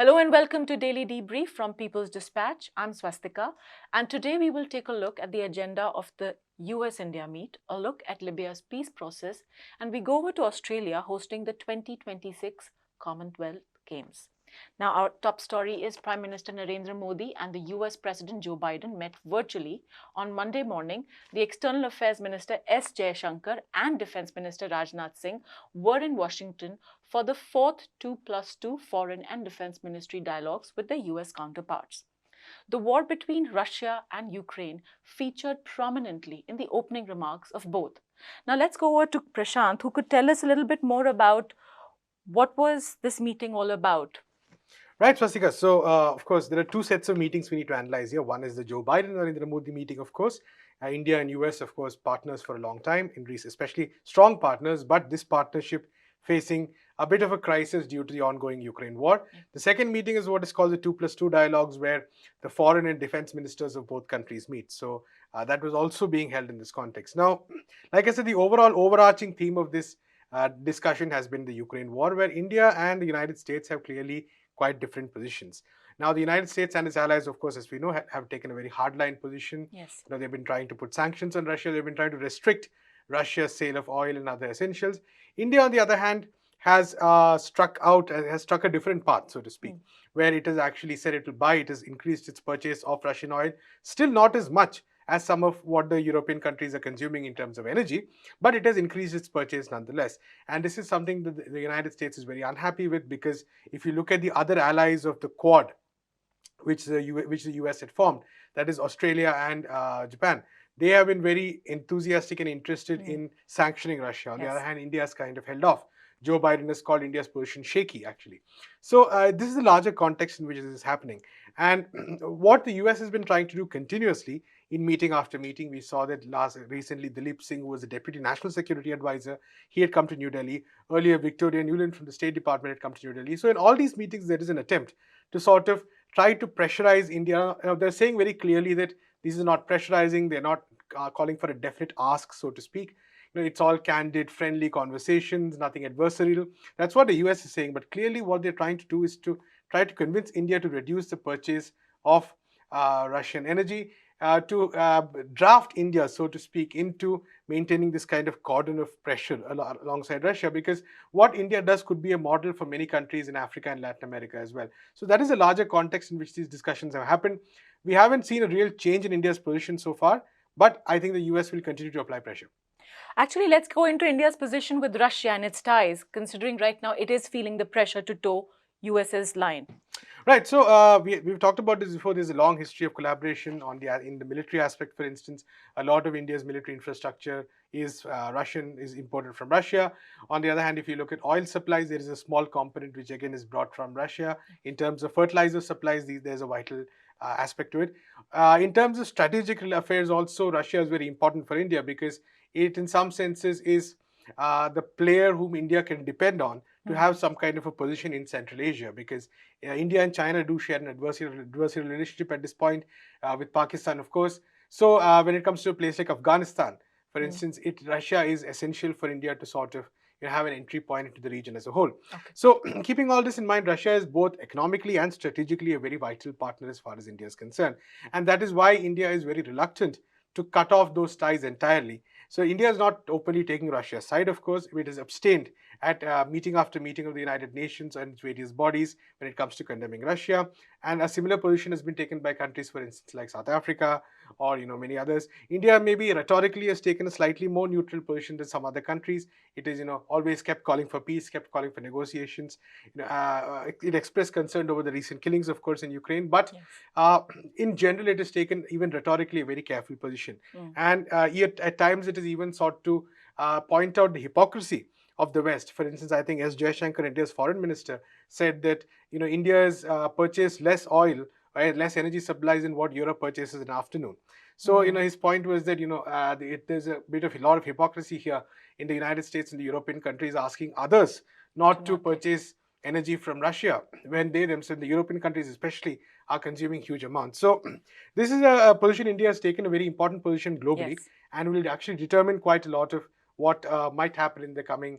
Hello and welcome to Daily Debrief from People's Dispatch. I'm Swastika, and today we will take a look at the agenda of the US-India meet, a look at Libya's peace process, and we go over to Australia hosting the 2026 Commonwealth Games. Now, our top story is Prime Minister Narendra Modi and the US President Joe Biden met virtually on Monday morning. The External Affairs Minister S. Jaishankar and Defense Minister Rajnath Singh were in Washington for the fourth 2+2 Foreign and Defense Ministry dialogues with their US counterparts. The war between Russia and Ukraine featured prominently in the opening remarks of both. Now let's go over to Prashant, who could tell us a little bit more about what was this meeting all about. Right, Swastika. So, of course, there are two sets of meetings we need to analyze here. One is the Joe Biden and Narendra Modi meeting, of course. India and US, of course, partners for a long time, in Greece, especially strong partners, but this partnership facing a bit of a crisis due to the ongoing Ukraine war. The second meeting is what is called the 2+2 dialogues, where the foreign and defense ministers of both countries meet. So, that was also being held in this context. Now, like I said, the overall overarching theme of this discussion has been the Ukraine war, where India and the United States have clearly quite different positions. Now, the United States and its allies, of course, as we know, have taken a very hardline position. Yes. They've been trying to put sanctions on Russia. They've been trying to restrict Russia's sale of oil and other essentials. India, on the other hand, has struck a different path, so to speak, where it has actually said it has increased its purchase of Russian oil, still not as much as some of what the European countries are consuming in terms of energy, but it has increased its purchase nonetheless. And this is something that the United States is very unhappy with, because if you look at the other allies of the Quad, which the US had formed, that is Australia and Japan, they have been very enthusiastic and interested in sanctioning Russia. On the other hand, India has kind of held off. Joe Biden has called India's position shaky, actually. So this is the larger context in which this is happening. And what the US has been trying to do continuously in meeting after meeting, we saw that recently Dilip Singh, who was the Deputy National Security Advisor, he had come to New Delhi. Earlier, Victoria Nuland from the State Department had come to New Delhi. So in all these meetings, there is an attempt to sort of try to pressurize India. They're saying very clearly that this is not pressurizing. They're not calling for a definite ask, so to speak. It's all candid, friendly conversations, nothing adversarial. That's what the US is saying. But clearly what they're trying to do is to try to convince India to reduce the purchase of Russian energy, to draft India, so to speak, into maintaining this kind of cordon of pressure alongside Russia, because what India does could be a model for many countries in Africa and Latin America as well. So that is a larger context in which these discussions have happened. We haven't seen a real change in India's position so far, but I think the US will continue to apply pressure. Actually, let's go into India's position with Russia and its ties, considering right now it is feeling the pressure to toe US's line. Right. So we've talked about this before. There's a long history of collaboration in the military aspect. For instance, a lot of India's military infrastructure is imported from Russia. On the other hand, if you look at oil supplies, there is a small component which again is brought from Russia. In terms of fertilizer supplies, there's a vital aspect to it. In terms of strategic affairs also, Russia is very important for India, because it in some senses is the player whom India can depend on to have some kind of a position in Central Asia, because India and China do share an adversarial relationship at this point, with Pakistan, of course. So when it comes to a place like Afghanistan, for instance, Russia is essential for India to sort of have an entry point into the region as a whole. Okay. So keeping all this in mind, Russia is both economically and strategically a very vital partner as far as India is concerned. And that is why India is very reluctant to cut off those ties entirely. So India is not openly taking Russia's side, of course. It has abstained at meeting after meeting of the United Nations and its various bodies when it comes to condemning Russia. And a similar position has been taken by countries, for instance, like South Africa or many others. India maybe rhetorically has taken a slightly more neutral position than some other countries. It is always kept calling for peace, kept calling for negotiations. It expressed concern over the recent killings, of course, in Ukraine. But in general, it has taken, even rhetorically, a very careful position. And yet at times it has even sought to point out the hypocrisy of the West. For instance, I think S. Jaishankar, India's foreign minister, said that India has purchased less oil, less energy supplies than what Europe purchases in an afternoon. So his point was that there's a lot of hypocrisy here in the United States and the European countries asking others not to purchase energy from Russia when they themselves, the European countries especially, are consuming huge amounts. So this is a position India has taken, a very important position globally, and will actually determine quite a lot of what might happen in the coming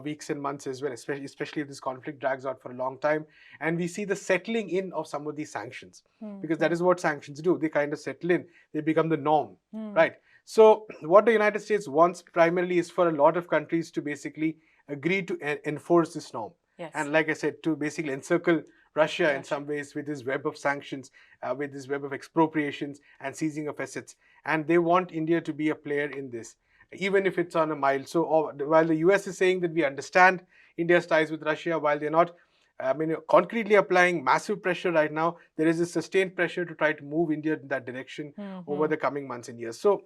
weeks and months as well, especially if this conflict drags out for a long time. And we see the settling in of some of these sanctions, because that is what sanctions do. They kind of settle in, they become the norm, right? So what the United States wants primarily is for a lot of countries to basically agree to enforce this norm. Yes. And like I said, to basically encircle Russia in some ways with this web of sanctions, with this web of expropriations and seizing of assets. And they want India to be a player in this, even if it's on a mild. So while the US is saying that we understand India's ties with Russia, while they're not concretely applying massive pressure right now, there is a sustained pressure to try to move India in that direction over the coming months and years. So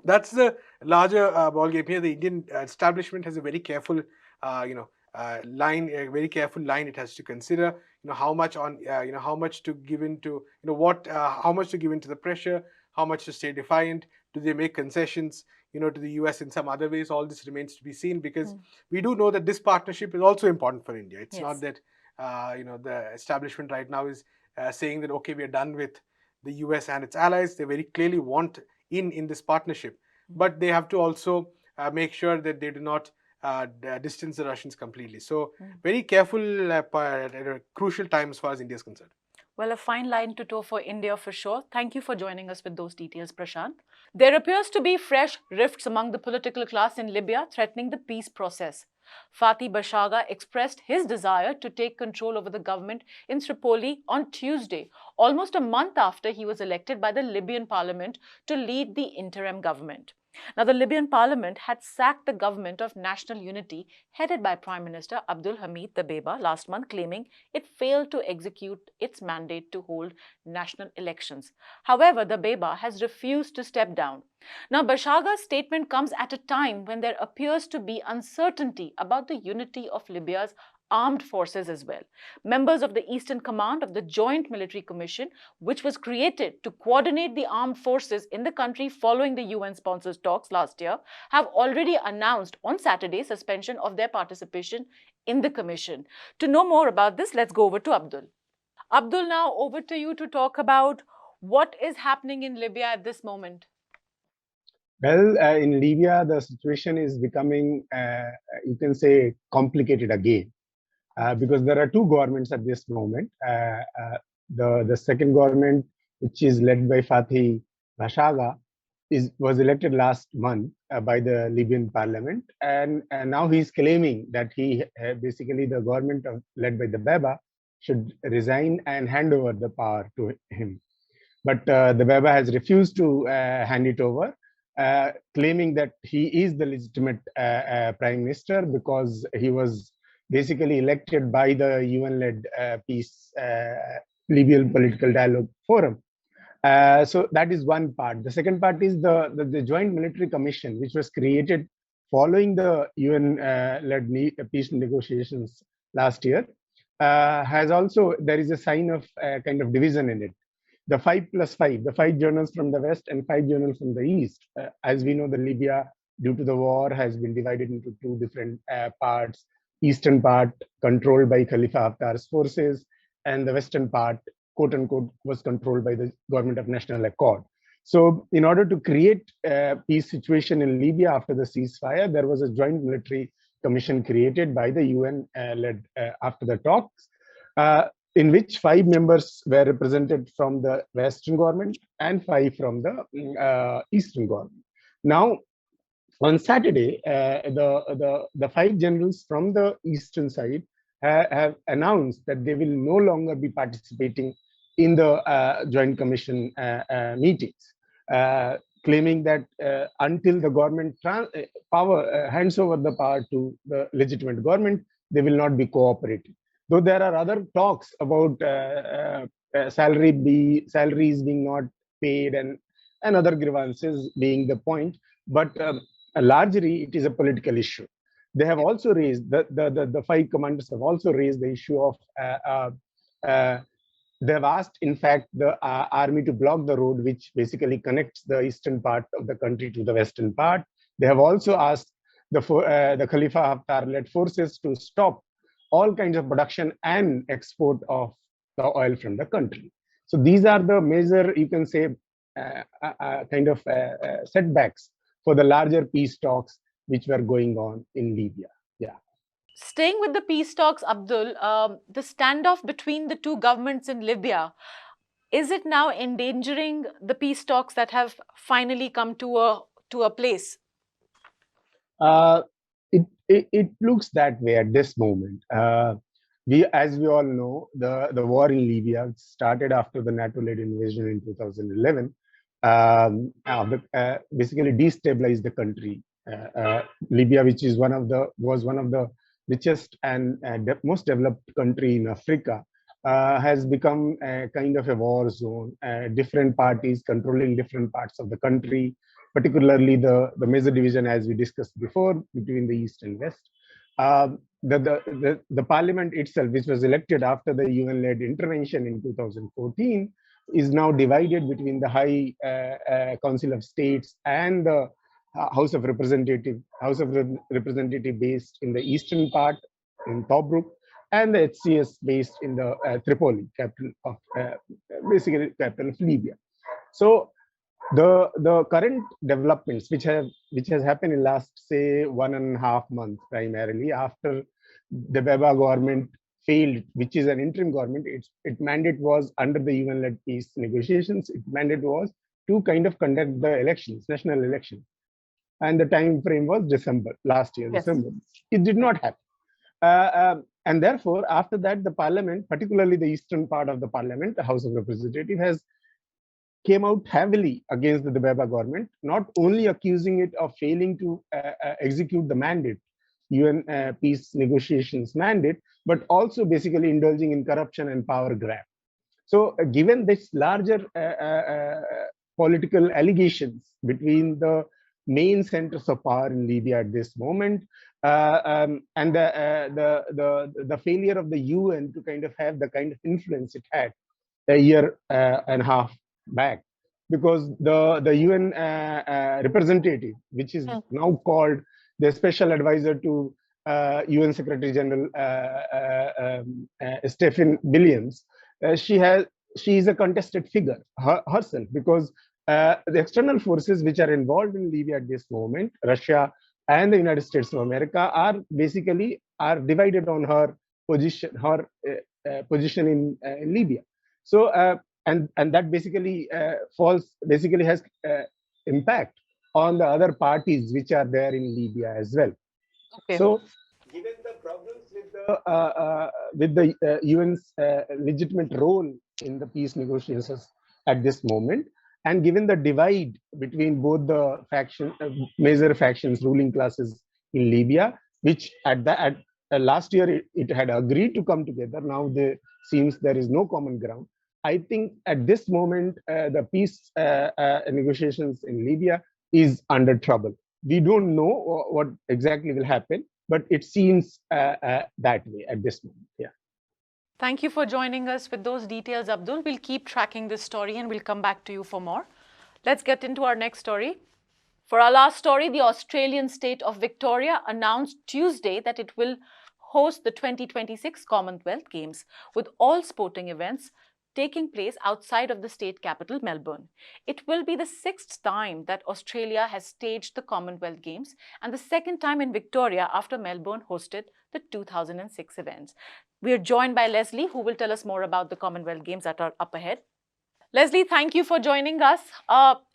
that's the larger ballgame here. The Indian establishment has a very careful, line, a very careful line it has to consider. How much on, how much to give into, how much to give into the pressure, how much to stay defiant. Do they make concessions, to the US in some other ways? All this remains to be seen, because we do know that this partnership is also important for India. It's not that, the establishment right now is saying that, okay, we are done with the US and its allies. They very clearly want in this partnership, but they have to also make sure that they do not distance the Russians completely. So very careful at a crucial time as far as India is concerned. Well, a fine line to toe for India for sure. Thank you for joining us with those details, Prashant. There appears to be fresh rifts among the political class in Libya threatening the peace process. Fathi Bashaga expressed his desire to take control over the government in Tripoli on Tuesday, almost a month after he was elected by the Libyan parliament to lead the interim government. Now, the Libyan parliament had sacked the government of national unity headed by Prime Minister Abdul Hamid Dabeiba last month, claiming it failed to execute its mandate to hold national elections. However, Dabeiba has refused to step down. Now, Bashaga's statement comes at a time when there appears to be uncertainty about the unity of Libya's armed forces as well. Members of the Eastern Command of the Joint Military Commission, which was created to coordinate the armed forces in the country following the UN-sponsored talks last year, have already announced on Saturday suspension of their participation in the commission. To know more about this, let's go over to Abdul. Abdul, now over to you to talk about what is happening in Libya at this moment. Well, in Libya, the situation is becoming, you can say, complicated again. Because there are two governments at this moment. The second government, which is led by Fathi Bashaga, was elected last month by the Libyan parliament, and now he's claiming that basically the government led by the Dabeiba should resign and hand over the power to him. But the Dabeiba has refused to hand it over, claiming that he is the legitimate prime minister because he was basically elected by the UN-led peace Libyan political dialogue forum. So that is one part. The second part is the Joint Military Commission, which was created following the UN-led peace negotiations last year. Has also, there is a sign of kind of division in it. The 5+5, the 5 journals from the West and 5 journals from the East. As we know, the Libya, due to the war, has been divided into 2 different parts. Eastern part controlled by Khalifa Haftar's forces, and the western part, quote unquote, was controlled by the government of national accord. So in order to create a peace situation in Libya after the ceasefire, there was a joint military commission created by the UN led after the talks, in which 5 members were represented from the Western government and 5 from the Eastern government. Now, on Saturday, the 5 generals from the eastern side have announced that they will no longer be participating in the Joint Commission meetings, claiming that until the government hands over the power to the legitimate government, they will not be cooperating. Though there are other talks about salaries being not paid and other grievances being the point, but largely it is a political issue. They have also raised, the 5 commanders have also raised the issue of, they have asked, in fact, the army to block the road which basically connects the eastern part of the country to the western part. They have also asked the Khalifa Haftar-led forces to stop all kinds of production and export of the oil from the country. So these are the major, you can say, kind of setbacks for the larger peace talks which were going on in Libya. Yeah. Staying with the peace talks, Abdul, the standoff between the two governments in Libya, is it now endangering the peace talks that have finally come to a place? Uh, it looks that way at this moment. As we all know, the war in Libya started after the NATO-led invasion in 2011. Basically destabilized the country. Libya, which is was one of the richest and most developed country in Africa, has become a kind of a war zone. Different parties controlling different parts of the country, particularly the major division, as we discussed before, between the East and West. The parliament itself, which was elected after the UN-led intervention in 2014, is now divided between the High Council of States and the House of Representative based in the eastern part in Tobruk, and the HCS based in the Tripoli, capital of basically capital of Libya. So the current developments which has happened in last, say, 1.5 months, primarily after the Beba government failed, which is an interim government. Its mandate was under the UN-led peace negotiations. Its mandate was to kind of conduct the elections, national elections, and the time frame was December last year. Yes. December. It did not happen. And therefore, after that, the parliament, particularly the eastern part of the parliament, the House of Representatives, has came out heavily against the Beba government, not only accusing it of failing to execute the mandate, UN peace negotiations mandate, but also basically indulging in corruption and power grab. So given this larger political allegations between the main centers of power in Libya at this moment, and the failure of the UN to kind of have the kind of influence it had a year and a half back, because the UN representative, which is now called the special advisor to UN Secretary General Stephen Williams, she is a contested figure herself, because the external forces which are involved in Libya at this moment, Russia and the United States of America, are divided on her position, position in Libya. So and that basically has impact on the other parties which are there in Libya as well. Okay. So given the problems with the UN's legitimate role in the peace negotiations at this moment, and given the divide between both the major factions, ruling classes in Libya, which at last year it had agreed to come together, now seems there is no common ground. I think at this moment the peace negotiations in Libya is under trouble. We don't know what exactly will happen, but it seems that way at this moment. Yeah. Thank you for joining us with those details, Abdul. We'll keep tracking this story and we'll come back to you for more. Let's get into our next story. For our last story, the Australian state of Victoria announced Tuesday that it will host the 2026 Commonwealth Games, with all sporting events taking place outside of the state capital, Melbourne. It will be the 6th time that Australia has staged the Commonwealth Games and the 2nd time in Victoria after Melbourne hosted the 2006 events. We are joined by Leslie, who will tell us more about the Commonwealth Games that are up ahead. Leslie, thank you for joining us.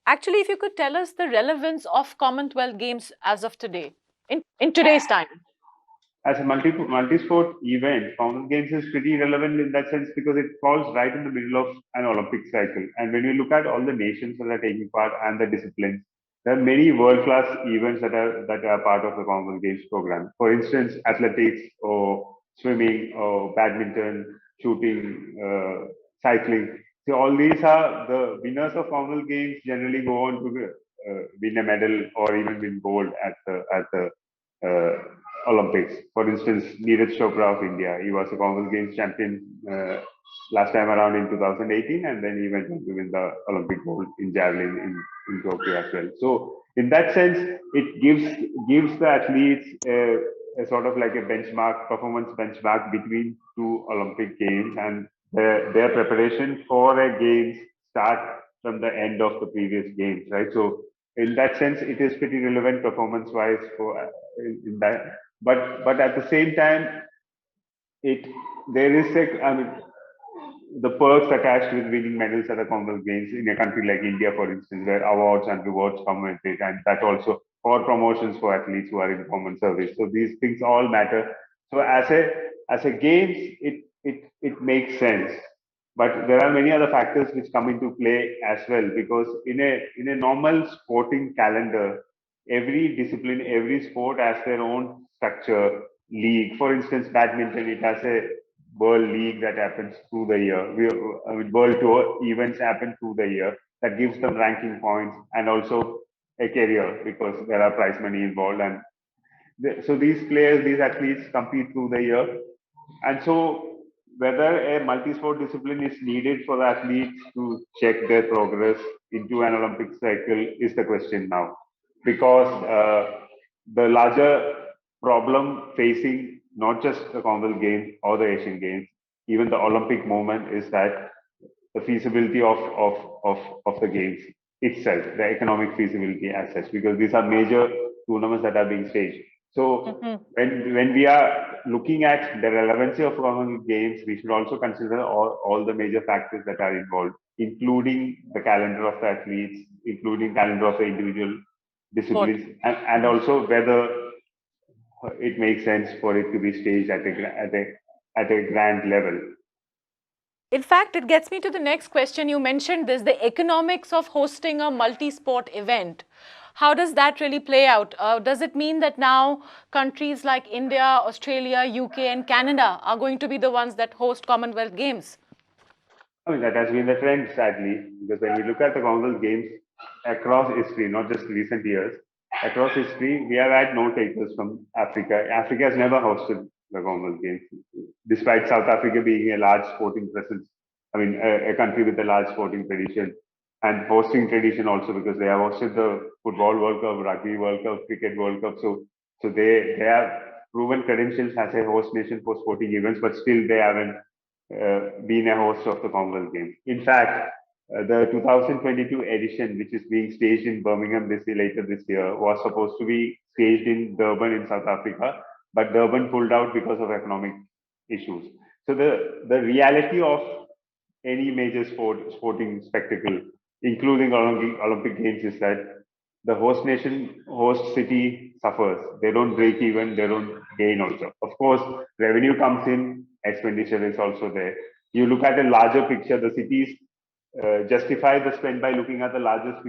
Actually, if you could tell us the relevance of Commonwealth Games as of today, in today's time. As a multi-sport event, Commonwealth Games is pretty relevant in that sense because it falls right in the middle of an Olympic cycle. And when you look at all the nations that are taking part and the disciplines, there are many world-class events that are part of the Commonwealth Games program. For instance, athletics or swimming or badminton, shooting, cycling. So all these are the winners of Commonwealth Games generally go on to win a medal or even win gold at the Olympics. For instance, Neeraj Chopra of India, he was a Commonwealth Games champion last time around in 2018, and then he went on to win the Olympic gold in javelin in Tokyo as well. So in that sense, it gives the athletes a sort of like a performance benchmark between two Olympic Games, and their preparation for a games start from the end of the previous games, right? So in that sense, it is pretty relevant performance-wise for in but at the same time, there is the perks attached with winning medals at the Commonwealth Games in a country like India, for instance, where awards and rewards come with it, and that also for promotions for athletes who are in common service. So these things all matter. So as a games, it makes sense. But there are many other factors which come into play as well, because in a normal sporting calendar, every discipline, every sport has their own structure, league. For instance, badminton, it has a world league that happens through the year. World tour events happen through the year that gives them ranking points and also a career, because there are prize money involved. And so these players, these athletes compete through the year. And so whether a multi-sport discipline is needed for the athletes to check their progress into an Olympic cycle is the question now. Because the larger problem facing not just the Commonwealth Games or the Asian Games, even the Olympic movement, is that the feasibility of the games itself, the economic feasibility as such, because these are major tournaments that are being staged. So when we are looking at the relevancy of Commonwealth Games, we should also consider all the major factors that are involved, including the calendar of the athletes, including calendar of the individual disciplines, and also whether it makes sense for it to be staged at a grand level. In fact, it gets me to the next question. You mentioned this, the economics of hosting a multi-sport event. How does that really play out? Does it mean that now countries like India, Australia, UK and Canada are going to be the ones that host Commonwealth Games? I mean, that has been the trend, sadly, because when we look at the Commonwealth Games across history, not just recent years, across history, we have had no takers from Africa. Africa has never hosted the Commonwealth Games, despite South Africa being a large sporting presence. I mean, a country with a large sporting tradition and hosting tradition also, because they have hosted the Football World Cup, Rugby World Cup, Cricket World Cup. So they have proven credentials as a host nation for sporting events, but still they haven't been a host of the Commonwealth Games. In fact, the 2022 edition, which is being staged in Birmingham later this year, was supposed to be staged in Durban in South Africa, but Durban pulled out because of economic issues. So the reality of any major sporting spectacle, including Olympic Games, is that the host nation, host city suffers. They don't break even, they don't gain also. Of course, revenue comes in, expenditure is also there. You look at a larger picture, the cities justify the spend by looking at the largest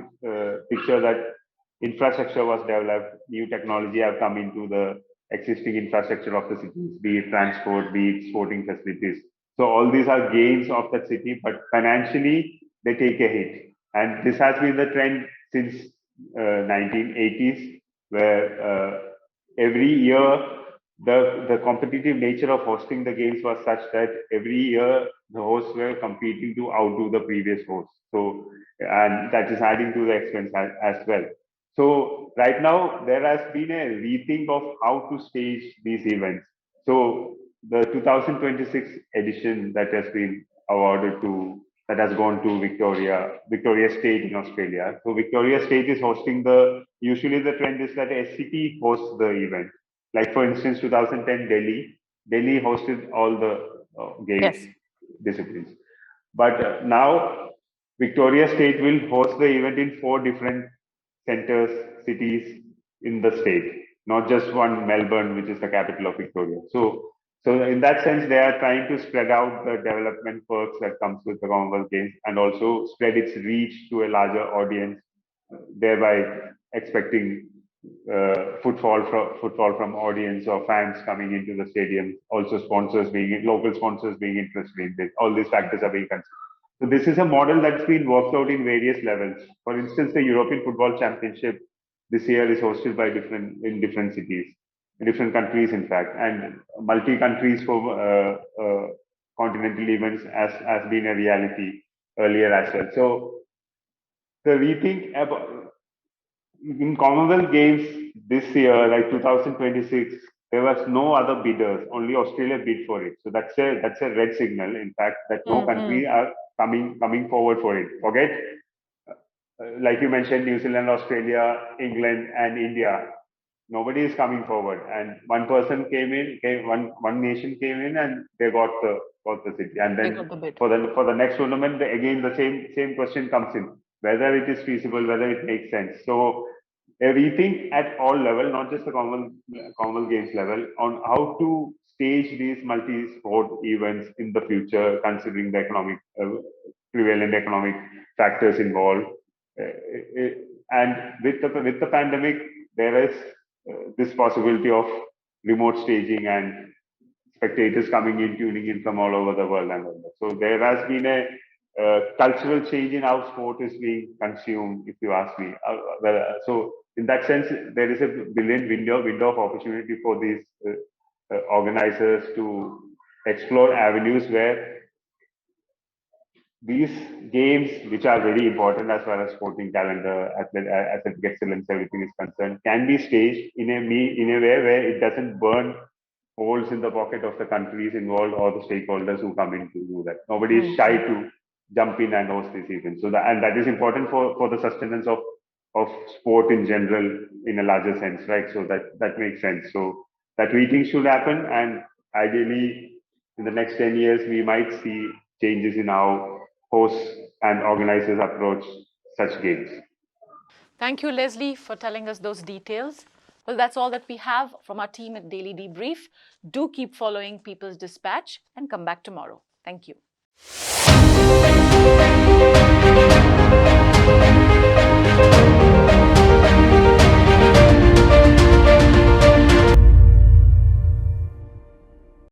picture, that infrastructure was developed, new technology have come into the existing infrastructure of the cities, be it transport, be it sporting facilities. So all these are gains of that city, but financially they take a hit. And this has been the trend since 1980s, where every year the competitive nature of hosting the games was such that every year the hosts were competing to outdo the previous hosts. So, and that is adding to the expense as well. So right now there has been a rethink of how to stage these events. So the 2026 edition that has been awarded to, that has gone to Victoria State in Australia. So Victoria State is hosting usually the trend is that a city hosts the event. Like for instance, 2010 Delhi hosted all the games disciplines. But now Victoria State will host the event in 4 different centers, cities in the state, not just one, Melbourne, which is the capital of Victoria. So in that sense, they are trying to spread out the development perks that comes with the Commonwealth Games and also spread its reach to a larger audience, thereby expecting footfall from audience or fans coming into the stadium. Also, local sponsors being interested in this. All these factors are being considered. So this is a model that's been worked out in various levels. For instance, the European Football Championship this year is hosted by different cities, in different countries, in fact, and multi countries for continental events has been a reality earlier as well. So the rethink about in Commonwealth Games this year, like 2026, there was no other bidders. Only Australia bid for it. So that's a red signal. In fact, that no country are coming forward for it. Forget, like you mentioned, New Zealand, Australia, England, and India. nobody is coming forward, and one person one nation came in, and they got the city, and They then got the bid. for the next tournament, again the same question comes in, whether it is feasible, whether it makes sense. So a rethink at all level, not just the Commonwealth Games level, on how to stage these multi-sport events in the future, considering the prevalent economic factors involved. And with the pandemic, there is this possibility of remote staging and spectators coming in, tuning in from all over the world and all that. So there has been a cultural change in how sport is being consumed, if you ask me. So in that sense, there is a brilliant window of opportunity for these organizers to explore avenues where these games, which are very important as far as sporting calendar, athletic excellence, everything is concerned, can be staged in a way where it doesn't burn holes in the pocket of the countries involved or the stakeholders who come in to do that. Nobody is shy to jump in and host this event. So that is important for the sustenance of sport in general in a larger sense, right? So that makes sense. So that meeting should happen, and ideally in the next 10 years we might see changes in how hosts and organizers approach such games. Thank you, Leslie, for telling us those details. Well, that's all that we have from our team at Daily Debrief. Do keep following People's Dispatch and come back tomorrow. Thank you.